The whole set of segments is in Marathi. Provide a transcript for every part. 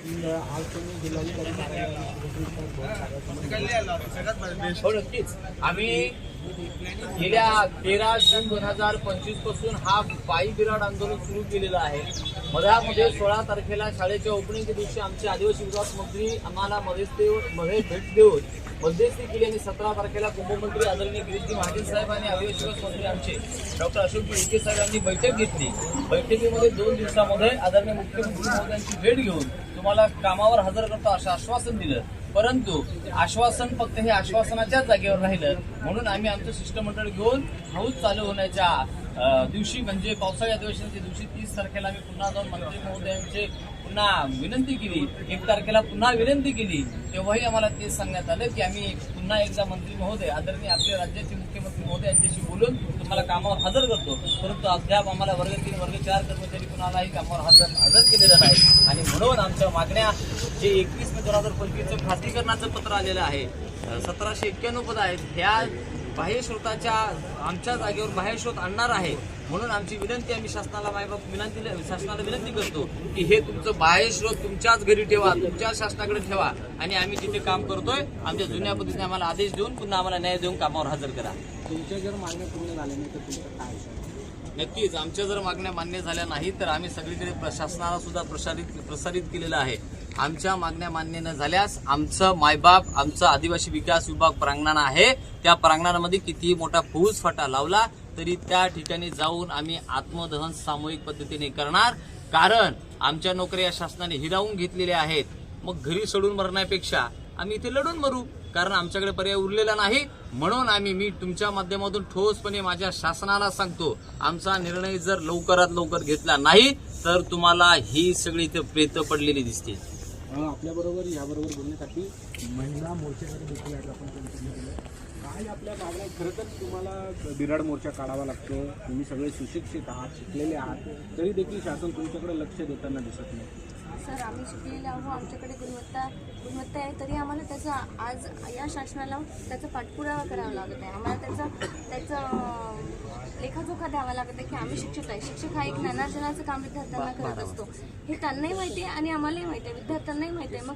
आज तुम्ही जिल्हाधिकारी हो नक्कीच आम्ही गेल्या 13 जून 2025 पासून हा पायी बिराड आंदोलन सुरू केलेलं आहे। मधामध्ये 16 तारखेला शाळेच्या ओपनिंगच्या दिवशी आमचे आदिवासी विकास मंत्री आम्हाला मध्ये भेट देऊन मध्यस्थी केली आणि 17 तारखेला कुंभमंत्री आदरणीय गिरीशजी महाजन साहेब आणि आदिवासी विकास मंत्री आमचे डॉक्टर अशोकजी उईके साहेबांनी बैठक घेतली। बैठकीमध्ये 2 दिवसामध्ये आदरणीय मुख्यमंत्री महोदयांची भेट घेऊन तुम्हाला कामावर हजर करतो असं आश्वासन दिलं, परंतु आश्वासन फक्त हे आश्वासनाच्याच जागेवर राहिलं। म्हणून आम्ही आमचं शिष्टमंडळ घेऊन हौद चालू होण्याच्या दिवशी म्हणजे पावसाळी अधिवेशनाच्या दिवशी 30 तारखेला आम्ही पुन्हा जाऊन मंत्री महोदयांचे पुन्हा विनंती केली, 1 तारखेला पुन्हा विनंती केली। तेव्हाही आम्हाला तेच सांगण्यात आलं की आम्ही पुन्हा एकदा मंत्री महोदय आदरणीय आपल्या राज्याचे मुख्यमंत्री महोदय यांच्याशी बोलून तुम्हाला कामावर हजर करतो, परंतु अद्याप आम्हाला वर्ग 3 वर्ग 4 कर्मचारी कुणालाही कामावर हजर केलेलं नाही। आणि म्हणून आमच्या मागण्या जे 21 मे 2025 खासगीकरणाचं पत्र आलेलं आहे, 1791 पद आहेत, ह्या बाह्य स्रोताच्या आमच्या जागेवर बाह्य स्रोत आणणार आहे। म्हणून आमची विनंती आम्ही शासनाला शासनाला विनंती करतो की हे तुमचं बाह्य स्रोत तुमच्याच घरी ठेवा, तुमच्या शासनाकडे ठेवा आणि आम्ही जिथे काम करतोय आमच्या जुन्या पद्धतीने आम्हाला आदेश देऊन पुन्हा आम्हाला न्याय देऊन कामावर हजर करा। तुमच्या जर मागण्या पूर्ण झाल्या नाही तर तुमचं काय? नक्कीच आमच्या जर मागण्या मान्य झाल्या नाही तर आम्ही सगळीकडे प्रशासनाला सुद्धा प्रसारित केलेलं आहे। आमच्या मागण्या मान्य न झाल्यास आमचं मायबाप आमचं आदिवासी विकास विभाग प्रांगण आहे, त्या प्रांगणामध्ये कितीही मोठा फौज फाटा लावला तरी त्या ठिकाणी जाऊन आम्ही आत्मदहन सामूहिक पद्धतीने करणार, कारण आमच्या नोकऱ्या शासनाने हिरावून घेतलेल्या आहेत। मग घरी सोडून मरण्यापेक्षा आम्ही इथे लढून मरू, कारण आमच्याकडे पर्याय उरलेला नाही। म्हणून मी तुमच्या माध्यमातून ठोसपणे माझ्या शासनाला सांगतो, आमचा निर्णय जर लवकरात लवकर घेतला नाही तर तुम्हाला ही सगळी इथे प्रेत पडलेली दिसतील। आपल्याबरोबर याबरोबर बोलण्यासाठी महिला मोर्चेकडे देखील आपण केलं काय आपल्या मागण्या? खरं तर तुम्हाला बिराड मोर्चा काढावा लागतो, तुम्ही सगळे सुशिक्षित आहात, शिकलेले आहात, तरी देखील शासन तुमच्याकडे लक्ष देताना दिसत नाही। सर आम्ही शिकलेले आहोत, आमच्याकडे गुणवत्ता आहे, तरी आम्हाला त्याचा आज या शासनाला त्याचा पाठपुरावा करावा लागत आहे। आम्हाला त्याचा लेखाजोखा द्यावा लागत आहे की आम्ही शिक्षक आहे। शिक्षक हा एक ज्ञानार्जनाचं काम विद्यार्थ्यांना करत असतो, हे त्यांनाही माहिती आहे आणि आम्हालाही माहिती आहे, विद्यार्थ्यांनाही माहिती आहे। मग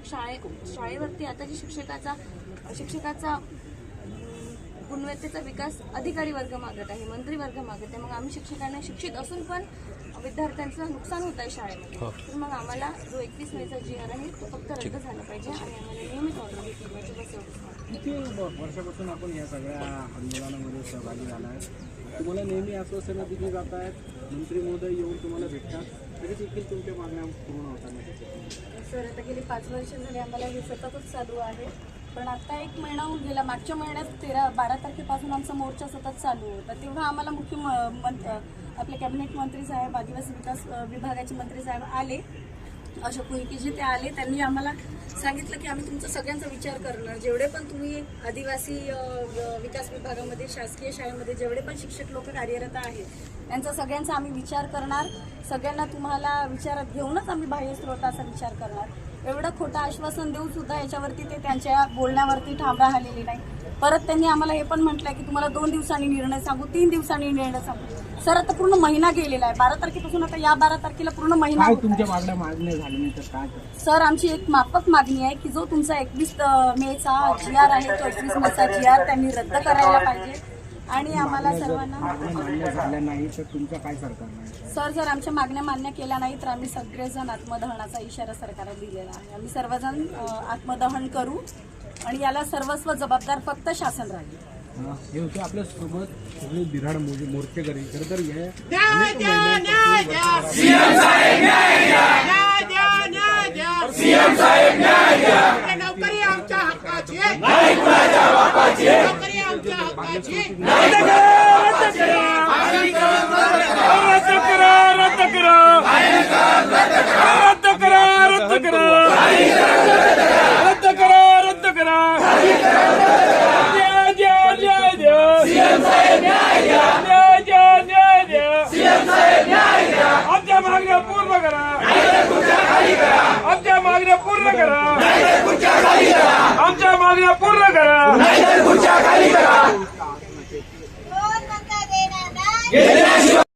शाळेवरती आता जी शिक्षकाचा गुणवत्तेचा विकास अधिकारी वर्ग मागत आहे, मंत्री वर्ग मागत आहे, मग आम्ही शिक्षकांना शिक्षित असून पण विद्यार्थ्यांचं नुकसान होत आहे शाळेमध्ये, तर मग आम्हाला जो 21 मेचा GR आहे तो फक्त रद्द झाला पाहिजे आणि आम्हाला नियमित ऑर्डर घेतली पाहिजे, बस एवढंच। किती वर्षापासून आपण या सगळ्या आंदोलनामध्ये सहभागी झाला आहे? तुम्हाला नेहमी आश्वासनं दिली जात आहेत, मंत्री महोदय येऊन तुम्हाला भेटतात, तरी देखील तुमच्या मागण्या पूर्ण होतात नाही? सर आता गेली 5 वर्ष झाली आम्हाला हे सततच चालू आहे, पण आता 1 महिना होऊन गेला। मागच्या महिन्यात 12 तारखेपासून आमचा मोर्चा सतत चालू होता, तेव्हा आम्हाला आपले कॅबिनेट मंत्री साहेब, आदिवासी विकास विभागाचे मंत्री साहेब आले, अशोक उईके ते आले, त्यांनी आम्हाला सांगितलं की आम्ही तुमचा सगळ्यांचा विचार करणार, जेवढे पण तुम्ही आदिवासी विकास विभागामध्ये शासकीय शाळेमध्ये जेवढे पण शिक्षक लोक कार्यरत आहेत त्यांचा सगळ्यांचा आम्ही विचार करणार, सगळ्यांना तुम्हाला विचारात घेऊनच आम्ही बाह्य स्रोताचा विचार करणार। एवढं खोटं आश्वासन देऊन सुद्धा याच्यावरती ते त्यांच्या बोलण्यावरती ठाम राहिलेले नाही। परत त्यांनी आम्हाला हे पण म्हटलं की तुम्हाला 2 दिवसांनी निर्णय सांगू, 3 दिवसांनी निर्णय सांगू। सर आता पूर्ण महिना गेलेला आहे, 12 तारखेपासून आता या 12 तारखेला पूर्ण महिना। तुमच्या मागण्या मान्य झाल्या नाही तर काय? सर आमची एक माफक मागणी आहे की जो तुमचा 21 मेचा GR आहे तो 21 मेचा GR त्यांनी रद्द करायला पाहिजे आणि आम्हाला सर्वांना मान्य झाल्या नाही तर तुमचं काय सरकार नाही? सर जर आमच्या मागण्या मान्य केल्या नाही तर आम्ही सगळेजण आत्मदहनाचा इशारा सरकारला दिलेला आहे। आम्ही सर्वजण आत्मदहन करू आणि याला सर्वस्व जबाबदार फक्त शासन राहील। हे होते आपल्या सोबत सगळे बिराड मोर्चेकरी। खरं तर नोकरी आमच्या हक्काची आहे, माझ्या बापाची नोकरी आमच्या हक्काची रद्द करा। आमच्या मागण्या पूर्ण करा, आमच्या मागण्या पूर्ण करा, आमच्या मागण्या पूर्ण करा।